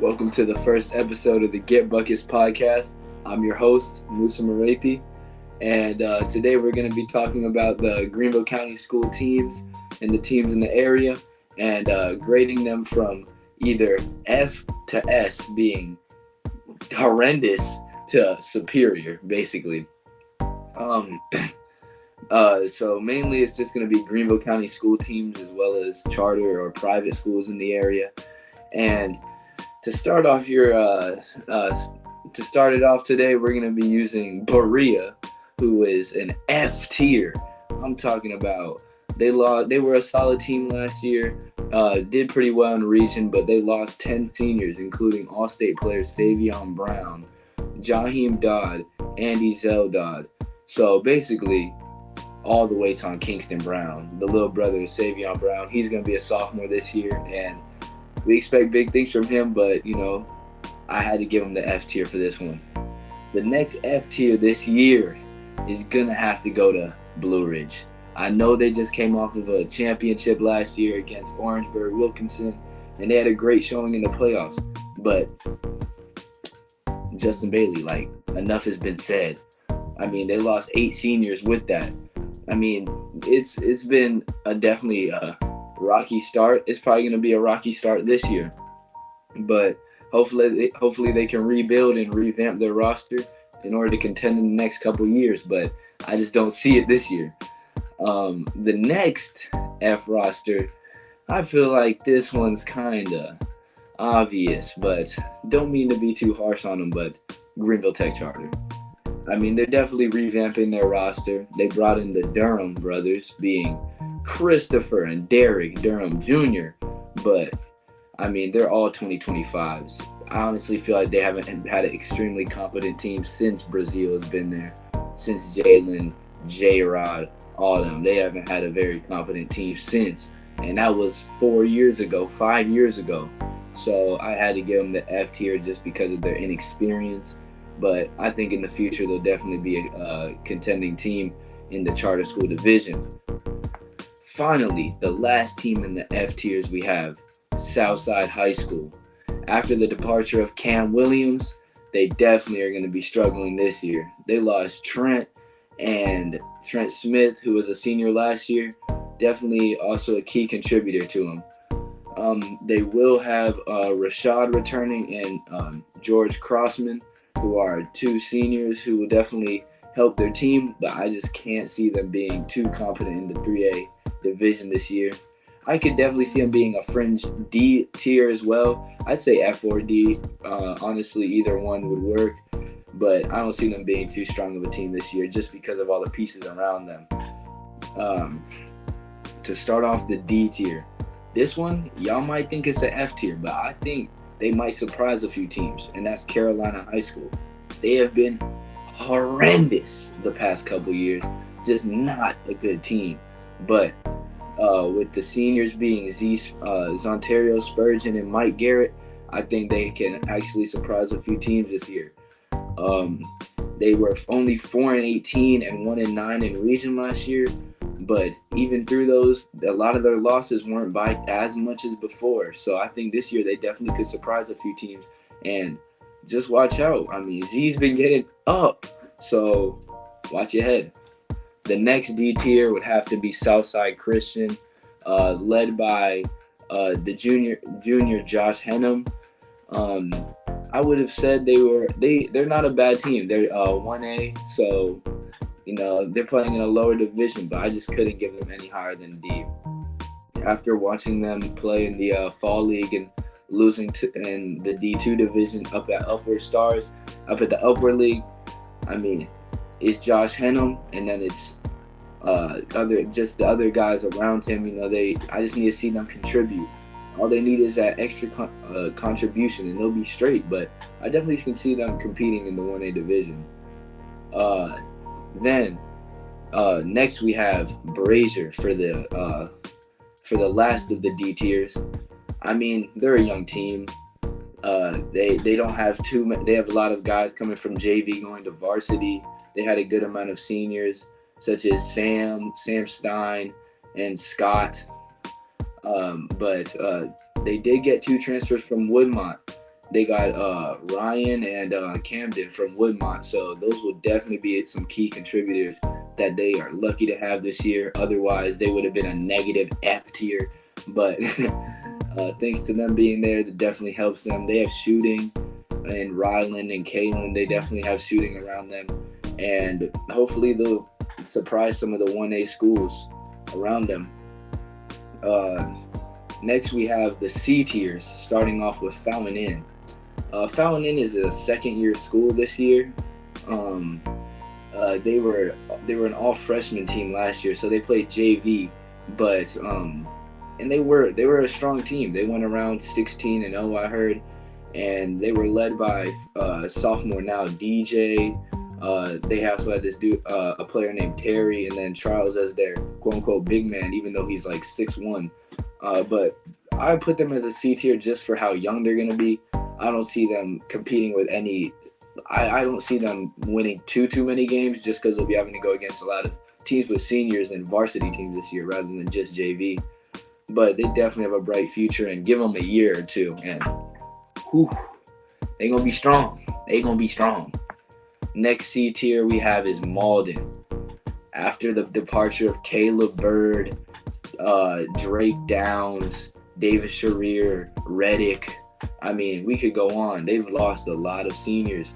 Welcome to the first episode of the Get Buckets podcast. I'm your host, Musa Marathi, and today we're going to be talking about the Greenville County School teams and the teams in the area and grading them from either F to S, being horrendous to superior, basically. So mainly it's just going to be Greenville County school teams as well as charter or private schools in the area. And to start off it off today, we're going to be using Berea, who is an F tier. I'm talking about they were a solid team last year, did pretty well in the region, but they lost 10 seniors, including all-state players Savion Brown, Jaheim Dodd, Andy Zeldod. So basically, all the weight's on Kingston Brown, the little brother of Savion Brown. He's going to be a sophomore this year, and we expect big things from him, but, I had to give him the F tier for this one. The next F tier this year is going to have to go to Blue Ridge. I know they just came off of a championship last year against Orangeburg Wilkinson, and they had a great showing in the playoffs. But Justin Bailey, enough has been said. I mean, they lost 8 seniors with that. I mean, it's been definitely a rocky start. It's probably going to be a rocky start this year. But hopefully they can rebuild and revamp their roster in order to contend in the next couple years. But I just don't see it this year. The next F roster, I feel like this one's kind of obvious, but don't mean to be too harsh on them, but Greenville Tech Charter. I mean, they're definitely revamping their roster. They brought in the Durham brothers, being Christopher and Derek Durham Jr., but, I mean, they're all 2025s. I honestly feel like they haven't had an extremely competent team since Brazil has been there, since Jalen, J-Rod, all of them. They haven't had a very competent team since, and that was 5 years ago. So I had to give them the F tier just because of their inexperience. But I think in the future they'll definitely be a contending team in the charter school division. Finally, the last team in the F tiers we have Southside High School. After the departure of Cam Williams, they definitely are going to be struggling this year. They lost Trent Smith, who was a senior last year, definitely also a key contributor to them. They will have Rashad returning and George Crossman, who are 2 seniors who will definitely help their team, but I just can't see them being too competent in the 3A division this year. I could definitely see them being a fringe D tier as well. I'd say F or D. Honestly, either one would work, but I don't see them being too strong of a team this year just because of all the pieces around them. To start off the D tier, this one, y'all might think it's an F tier, but I think they might surprise a few teams, and that's Carolina High School. They have been horrendous the past couple years, just not a good team. But with the seniors being Zontario Spurgeon and Mike Garrett, I think they can actually surprise a few teams this year. They were only 4-18 and 1-9 in region last year, but even through those, a lot of their losses weren't by as much as before. So I think this year they definitely could surprise a few teams. And just watch out. I mean, Z's been getting up, so watch your head. The next D tier would have to be Southside Christian, led by the junior Josh Henham. I would have said they're not a bad team. They're 1A, so they're playing in a lower division, but I just couldn't give them any higher than D. After watching them play in the fall league and losing in the D2 division up at the Upward League, I mean, it's Josh Henham, and then it's the other guys around him. I just need to see them contribute. All they need is that extra contribution, and they'll be straight. But I definitely can see them competing in the 1A division. Then next we have Brazier for the last of the D tiers. I mean, they're a young team. They don't have they have a lot of guys coming from JV going to varsity. They had a good amount of seniors such as Sam Stein, and Scott. But they did get 2 transfers from Woodmont, They got Ryan and Camden from Woodmont, so those will definitely be some key contributors that they are lucky to have this year. Otherwise, they would have been a negative F tier. But thanks to them being there, that definitely helps them. They have shooting, and Ryland and Kalen, they definitely have shooting around them, and hopefully they'll surprise some of the 1A schools around them. Next, we have the C tiers, starting off with Fountain Inn. Fountain Inn is a second-year school this year. They were an all-freshman team last year, so they played JV, but and they were a strong team. They went around 16-0, I heard, and they were led by sophomore now DJ. They also had this dude, a player named Terry, and then Charles as their quote-unquote big man, even though he's like 6'1". But I put them as a C tier just for how young they're going to be. I don't see them competing with any – I don't see them winning too many games just because they'll be having to go against a lot of teams with seniors and varsity teams this year rather than just JV. But they definitely have a bright future, and give them a year or two, and they're going to be strong. They're going to be strong. Next C tier we have is Malden. After the departure of Caleb Bird, Drake Downs, David Sharir, Reddick, I mean, we could go on. They've lost a lot of seniors.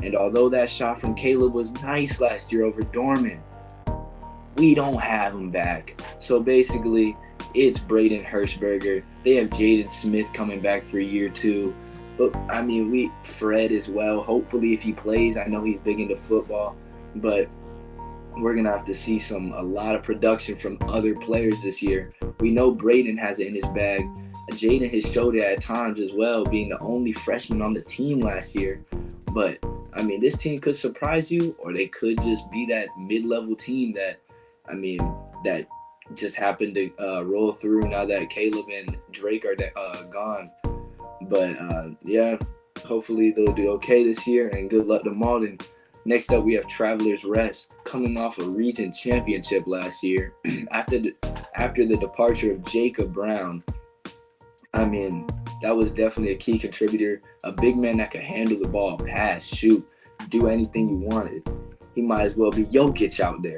And although that shot from Caleb was nice last year over Dorman, we don't have him back. So basically, it's Braden Hirschberger. They have Jaden Smith coming back for year 2. But, I mean, Fred as well. Hopefully, if he plays, I know he's big into football. But we're going to have to see a lot of production from other players this year. We know Braden has it in his bag. Jaden has showed it at times as well, being the only freshman on the team last year. But, I mean, this team could surprise you, or they could just be that mid-level team that just happened to roll through now that Caleb and Drake are gone. But, yeah, hopefully they'll do okay this year, and good luck to Malden. Next up, we have Travelers Rest, coming off a region championship last year. After the departure of Jacob Brown, I mean, that was definitely a key contributor. A big man that could handle the ball, pass, shoot, do anything you wanted. He might as well be Jokic out there.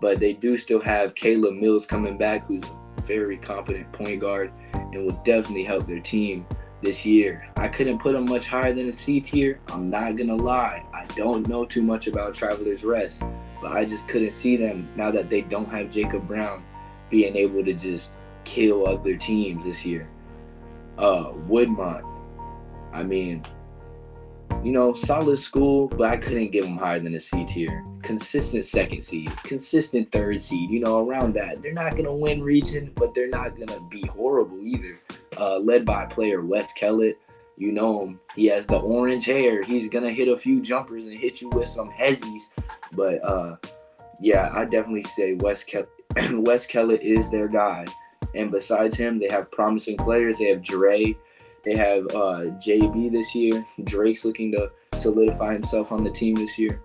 But they do still have Caleb Mills coming back, who's a very competent point guard and will definitely help their team this year. I couldn't put them much higher than a C tier. I'm not going to lie. I don't know too much about Travelers Rest, but I just couldn't see them, now that they don't have Jacob Brown, being able to just kill other teams this year. Woodmont, I mean, solid school, but I couldn't give them higher than a C tier. Consistent second seed, consistent third seed, around that. They're not going to win region, but they're not going to be horrible either. Led by player Wes Kellett. You know him. He has the orange hair. He's going to hit a few jumpers and hit you with some hezzies. But, yeah, I definitely say Wes Kellett is their guy. And besides him, they have promising players. They have Dre. They have JB this year. Drake's looking to solidify himself on the team this year.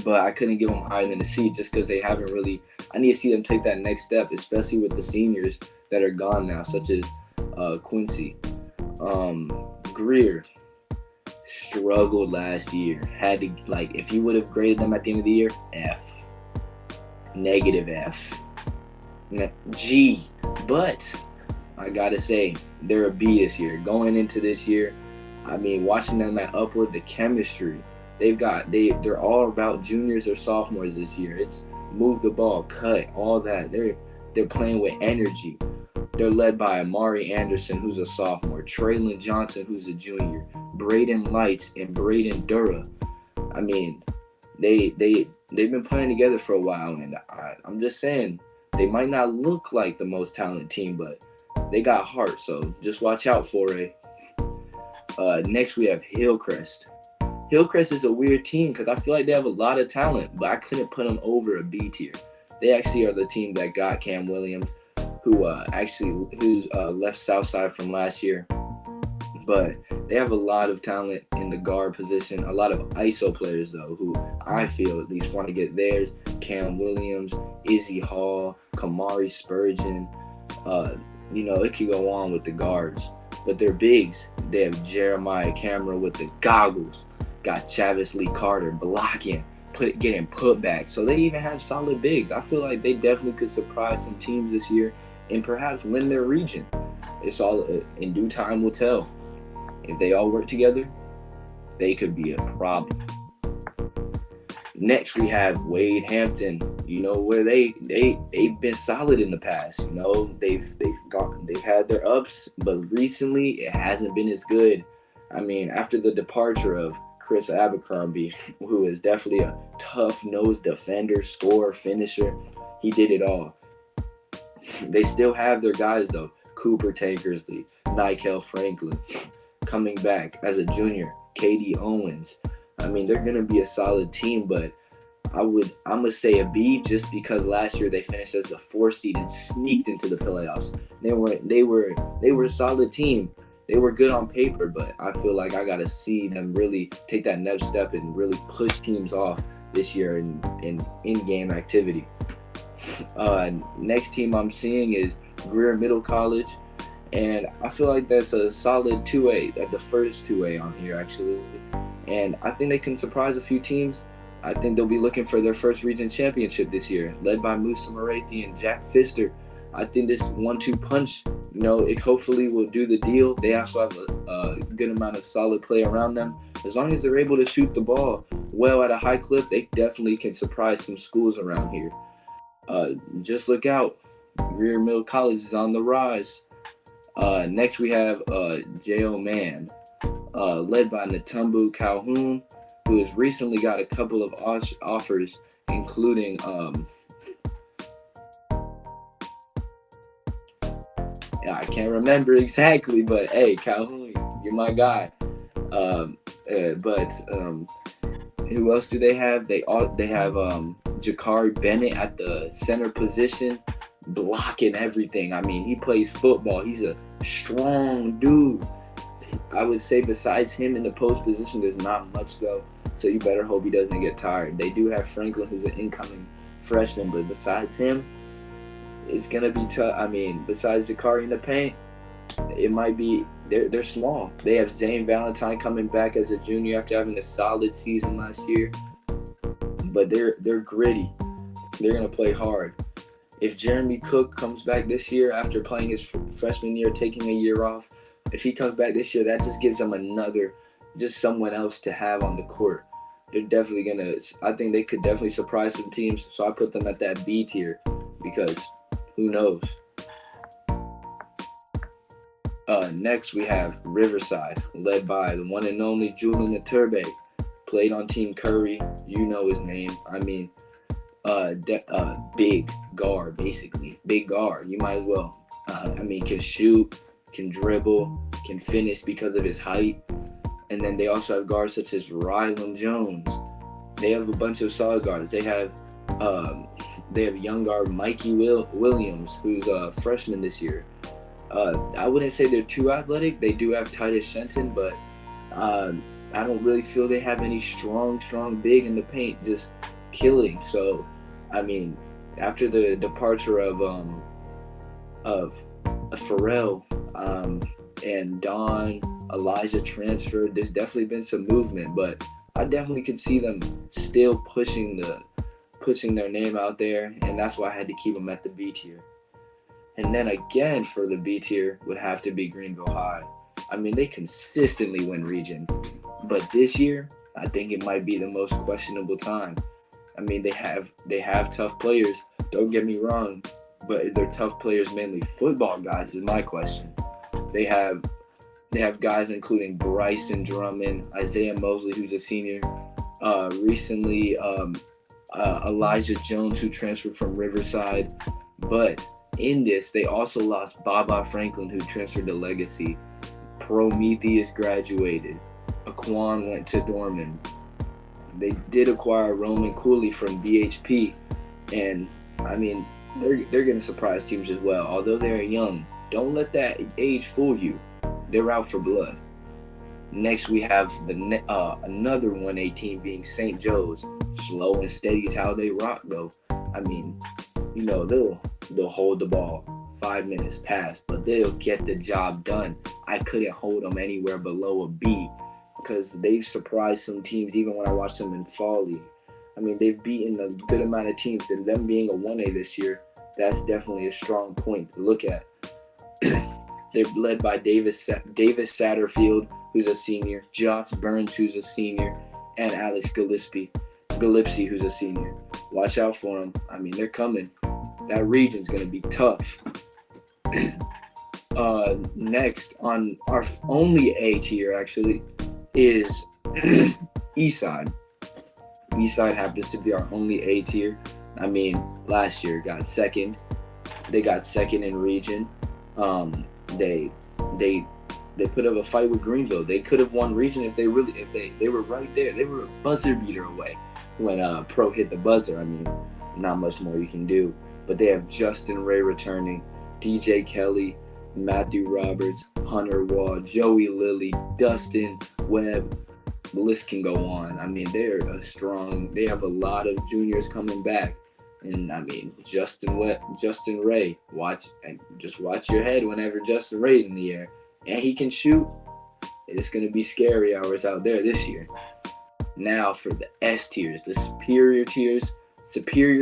But I couldn't give them higher than a C just because they haven't really – I need to see them take that next step, especially with the seniors that are gone now, such as Quincy. Greer struggled last year. Had to, if you would have graded them at the end of the year, F. Negative F. G. But I gotta say, they're a B this year. Going into this year, I mean, watching them at Upward, the chemistry they're all about juniors or sophomores this year. It's move the ball, cut, all that. They're playing with energy. They're led by Amari Anderson, who's a sophomore, Traylon Johnson, who's a junior, Braden Lights, and Braden Dura. I mean, they've been playing together for a while, and I'm just saying, they might not look like the most talented team, but they got heart, so just watch out for it. Next, we have Hillcrest. Hillcrest is a weird team because I feel like they have a lot of talent, but I couldn't put them over a B tier. They actually are the team that got Cam Williams, who's left Southside from last year. But they have a lot of talent in the guard position, a lot of ISO players, though, who I feel at least want to get theirs. Cam Williams, Izzy Hall, Kamari Spurgeon. It could go on with the guards. But they're bigs. They have Jeremiah Cameron with the goggles. Got Chavis Lee Carter blocking, getting put back. So they even have solid bigs. I feel like they definitely could surprise some teams this year and perhaps win their region. It's all in due time will tell. If they all work together, they could be a problem. Next, we have Wade Hampton. You know, where they've been solid in the past. You know, they've had their ups, but recently it hasn't been as good. I mean, after the departure of Chris Abercrombie, who is definitely a tough-nosed defender, scorer, finisher, he did it all. They still have their guys though. Cooper Tankersley, Nikel Franklin, coming back as a junior. Katie Owens. I mean, they're gonna be a solid team, but I'm gonna say a B just because last year they finished as the 4th seed and sneaked into the playoffs. They were a solid team. They were good on paper, but I feel like I gotta see them really take that next step and really push teams off this year in-game activity. Next team I'm seeing is Greer Middle College, and I feel like that's a solid 2A, the first 2A on here actually. And I think they can surprise a few teams. I think they'll be looking for their first region championship this year, led by Musa Marathi and Jack Pfister. I think this 1-2 punch, you know, it hopefully will do the deal. They also have a good amount of solid play around them. As long as they're able to shoot the ball well at a high clip, they definitely can surprise some schools around here. Just look out. Greer Middle College is on the rise. Next we have J.O. Mann, led by Natumbu Calhoun, who has recently got a couple of offers, including I can't remember exactly, but hey, Calhoun, you're my guy. But who else do they have? They have Jakari Bennett at the center position, blocking everything. I mean, he plays football. He's a strong dude. I would say besides him in the post position, there's not much though. So you better hope he doesn't get tired. They do have Franklin, who's an incoming freshman, but besides him, it's gonna be tough. I mean, besides Jakari in the paint, it might be they're small. They have Zane Valentine coming back as a junior after having a solid season last year, but they're gritty. They're gonna play hard. If Jeremy Cook comes back this year after playing his freshman year, taking a year off, if he comes back this year, that just gives them just someone else to have on the court. They're definitely I think they could definitely surprise some teams. So I put them at that B tier because who knows? Next we have Riverside, led by the one and only Julian Iturbe. Played on Team Curry, you know his name. I mean, big guard, basically. Big guard, you might as well. Can shoot, can dribble, can finish because of his height. And then they also have guards such as Rylan Jones. They have a bunch of solid guards. They have young guard Mikey Williams, who's a freshman this year. I wouldn't say they're too athletic. They do have Titus Shenton, but I don't really feel they have any strong big in the paint, just killing. So, I mean, after the departure of Pharrell and Don, Elijah transferred, there's definitely been some movement, but I definitely could see them still pushing their name out there, and that's why I had to keep them at the B tier. And then again for the B tier would have to be Greenville High. I mean, they consistently win region, but this year I think it might be the most questionable time. I mean, they have tough players, don't get me wrong, but they're tough players, mainly football guys is my question. They have guys including Bryson Drummond, Isaiah Mosley, who's a senior, recently Elijah Jones, who transferred from Riverside. But in this, they also lost Baba Franklin, who transferred to Legacy. Prometheus graduated. Aquan went to Dorman. They did acquire Roman Cooley from BHP, and I mean, they're going to surprise teams as well. Although they're young, don't let that age fool you. They're out for blood. Next, we have another 1A team being St. Joe's. Slow and steady is how they rock, though. I mean, you know, they'll hold the ball 5 minutes past, but they'll get the job done. I couldn't hold them anywhere below a B because they've surprised some teams even when I watched them in fall league. I mean, they've beaten a good amount of teams, and them being a 1A this year, that's definitely a strong point to look at. They're led by Davis Satterfield, who's a senior, Josh Burns, who's a senior, and Alex Gillespie, who's a senior. Watch out for them. I mean, they're coming. That region's going to be tough. Next on our only A tier, actually, is Eastside. Eastside happens to be our only A tier. I mean, last year got second. They got second in region. They put up a fight with Greenville. They could have won region if they were right there. They were a buzzer beater away when Pro hit the buzzer. I mean, not much more you can do. But they have Justin Ray returning, DJ Kelly, Matthew Roberts, Hunter Wall, Joey Lilly, Dustin Webb. The list can go on. I mean, they have a lot of juniors coming back. And I mean, Justin Ray, watch your head whenever Justin Ray's in the air. And he can shoot. It's going to be scary hours out there this year. Now for the S tiers, the superior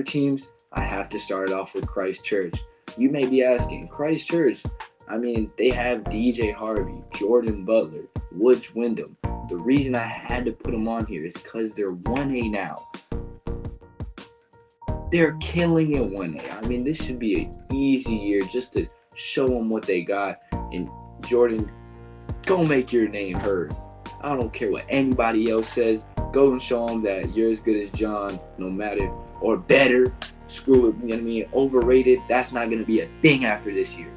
teams, I have to start off with Christ Church. You may be asking, Christ Church, I mean, they have DJ Harvey, Jordan Butler, Woods Wyndham. The reason I had to put them on here is because they're 1A now. They're killing it 1A. I mean, this should be an easy year just to show them what they got. And Jordan, go make your name heard. I don't care what anybody else says. Go and show them that you're as good as John, no matter, or better. Screw it, you know what I mean? Overrated. That's not going to be a thing after this year.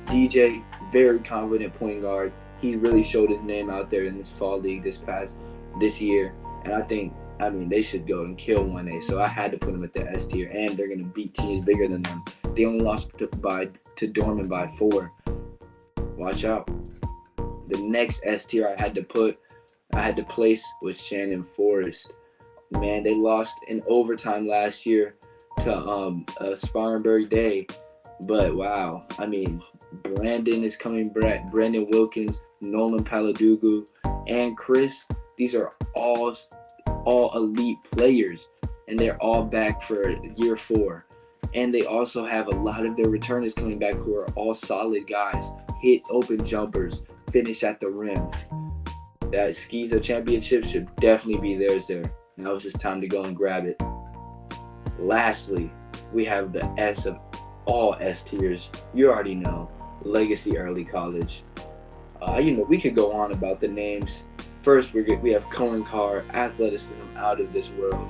DJ, very confident point guard. He really showed his name out there in this fall league this year. And I think, they should go and kill 1A. So I had to put them at the S tier. And they're going to beat teams bigger than them. They only lost to Dorman by 4. Watch out. The next S tier I had to place was Shannon Forest. Man, they lost in overtime last year to Spartanburg Day. But wow, I mean, Brandon is coming back. Brandon Wilkins, Nolan Paladugu, and Chris. These are all elite players, and they're all back for year 4. And they also have a lot of their returners coming back who are all solid guys. Hit open jumpers, finish at the rim. That Skeeza championship should definitely be theirs there. Now it's just time to go and grab it. Lastly, we have the S of all S tiers. You already know, Legacy Early College. We could go on about the names. First, we have Cohen Carr, athleticism out of this world.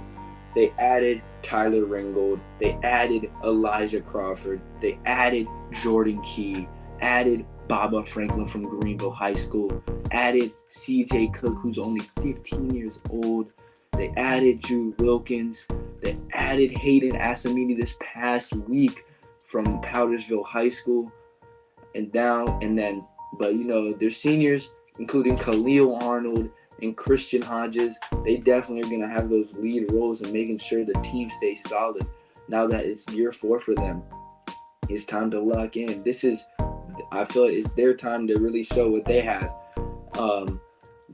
They added Tyler Ringgold. They added Elijah Crawford. They added Jordan Key. Added Baba Franklin from Greenville High School. Added CJ Cook, who's only 15 years old. They added Drew Wilkins. They added Hayden Asamini this past week from Powdersville High School. Their seniors, including Khalil Arnold and Christian Hodges, they definitely are going to have those lead roles in making sure the team stays solid. Now that it's year 4 for them, it's time to lock in. I feel it's their time to really show what they have.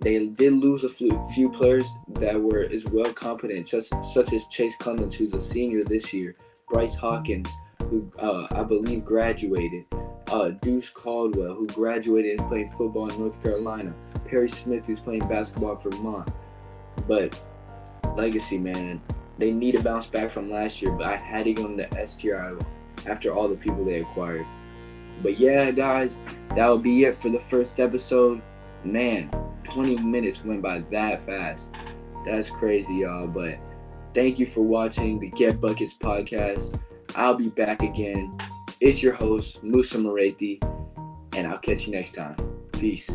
They did lose a few players that were as well competent, such as Chase Clemens, who's a senior this year, Bryce Hawkins, who I believe graduated, Deuce Caldwell, who graduated and is playing football in North Carolina, Perry Smith, who's playing basketball for Vermont. But Legacy, man, they need to bounce back from last year, but I had to go in the S tier after all the people they acquired. But yeah, guys, that will be it for the first episode. Man, 20 minutes went by that fast. That's crazy, y'all. But thank you for watching the Get Buckets podcast. I'll be back again. It's your host, Musa Moretti, and I'll catch you next time. Peace.